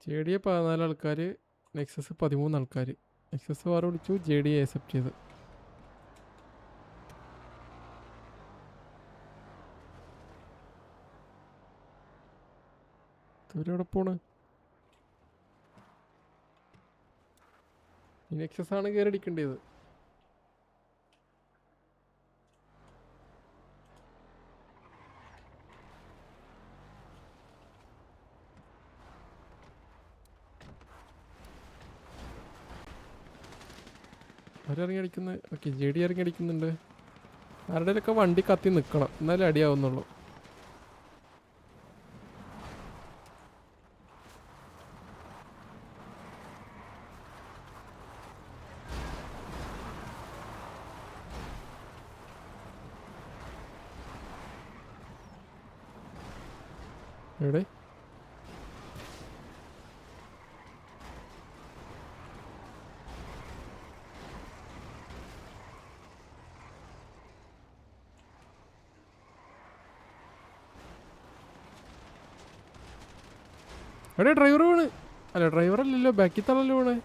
JD 14 ആൾക്കാർ, Nexus 13 ആൾക്കാർ. Nexus വാർ വിളിച്ചു, JD അക്സെപ്റ്റ് ചെയ്ത്. ഇവരെവിടെ പോണ്? ഈ നെക്സസ് ആണ് കയറി അടിക്കേണ്ടത്. അവരിറങ്ങി അടിക്കുന്നത്. ഓക്കെ, JD ഇറങ്ങി അടിക്കുന്നുണ്ട്. ആരുടെയൊക്കെ വണ്ടി കത്തി നിൽക്കണം, എന്നാലേ അടിയാവുന്നുള്ളൂ. എവിടെ? എവിടെ ഡ്രൈവർ വീണ്? അല്ല, ഡ്രൈവർ അല്ലല്ലോ, ബാക്കി തള്ളല്ലോ വീണ്.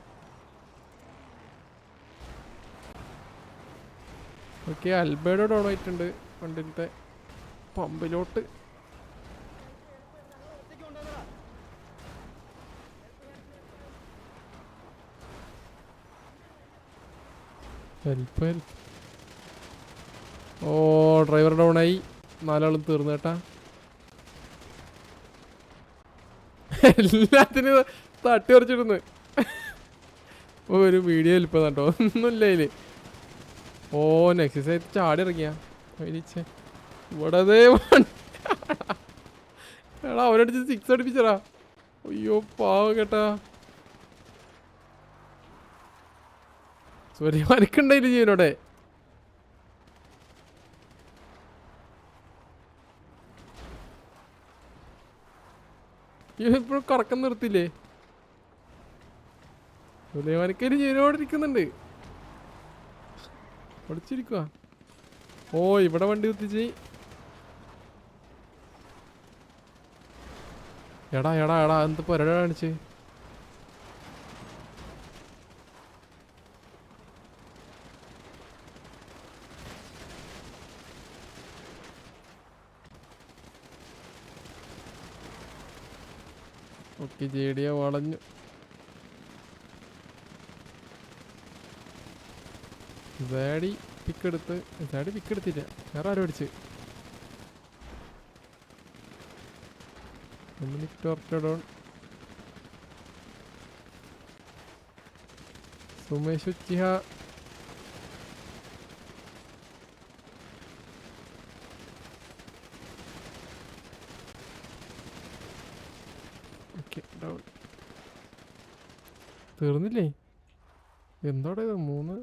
ഓക്കെ, അൽബേഡോ ഡൗൺ ആയിട്ടുണ്ട്. വണ്ടിയിലത്തെ പമ്പിലോട്ട്. ഹെൽപ്പ്. ഓ, ഡ്രൈവർ ഡൗൺ ആയി. 4 ആളും തീർന്നു കേട്ടാ. എല്ലാത്തിനും തട്ടി പറിച്ചിടുന്നു. ഒരു വീഡിയോ ഇപ്പൊ കേട്ടോ, ഒന്നുമില്ല അതില്. ഓ, നെക്സസ് ആയിട്ട് ചാടി ഇറങ്ങിയ ഇവിടെ. എടാ, അവരടിച്ച് 6 അടിപ്പിച്ചടാ. അയ്യോ പാവ കേട്ടാ. സോറി, മരക്കുണ്ടായില്ല ജീവനോടെ. ഇപ്പോഴും കറക്കം നിർത്തില്ലേ? സുലൈമാനിക്കല് ജീവനോടെ ഇരിക്കുന്നുണ്ട്. ഒളിച്ചിരിക്കുക. ഓ, ഇവിടെ വണ്ടി കുത്തിച്ച്. എടാ എടാ എടാ, എന്ത് പൊരട കാണിച്ച്. ഓക്കെ, JD വളഞ്ഞു. സാഡി പിക്കെടുത്ത്. സാഡി പിക്കെടുത്തില്ല, വേറെ ആരും അടിച്ച്. ഡോൺ. സുമേഷ് ഉച്ചിഹ. തീർന്നില്ലേ? എന്തോടെ 3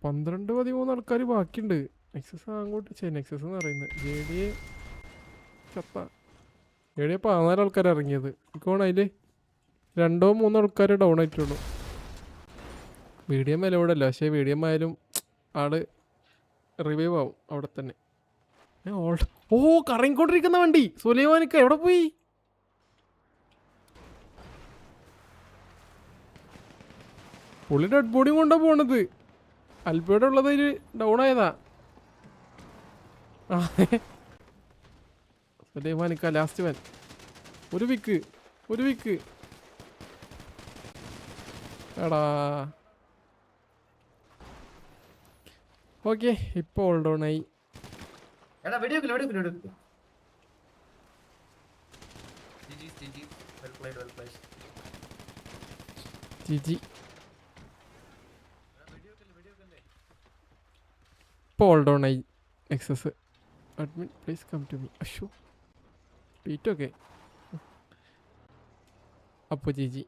12 13 ആൾക്കാർ ബാക്കിയുണ്ട്. നെക്സസ് അങ്ങോട്ട് നെക്സസ് എന്ന് പറയുന്നത് JD ചത്ത. JD 14 ആൾക്കാർ ഇറങ്ങിയത്. ഇക്കോണം അതില് 2 3 ആൾക്കാർ ഡൗൺ ആയിട്ടുള്ളൂ. മീഡിയം വില ഇവിടെ അല്ല, പക്ഷേ മീഡിയം ആയാലും ആള് റിവൈവ് ആവും അവിടെ തന്നെ. ഓ, കറങ്ങിക്കൊണ്ടിരിക്കുന്ന വണ്ടി. സുലൈമാനിക്ക എവിടെ പോയി? പുള്ളി ഡെഡ് ബോഡിയും കൊണ്ടാ പോണത്. അൽബേഡ് ഉള്ളത് അതിൽ ഡൗൺ ആയതാ. സുലൈമാനിക്ക ലാസ്റ്റ് വൻ. ഒരു വിക്ക്. എടാ, ഓക്കെ, ഇപ്പൊ ഓൾ ഡൗൺ ആയി. ജിജി. ഇപ്പൊ ഓൾ ഡൗൺ ആയി nexus. Admin please come to me. അഷോ, ട്വീറ്റ്. ഓക്കെ, അപ്പോൾ ജിജി.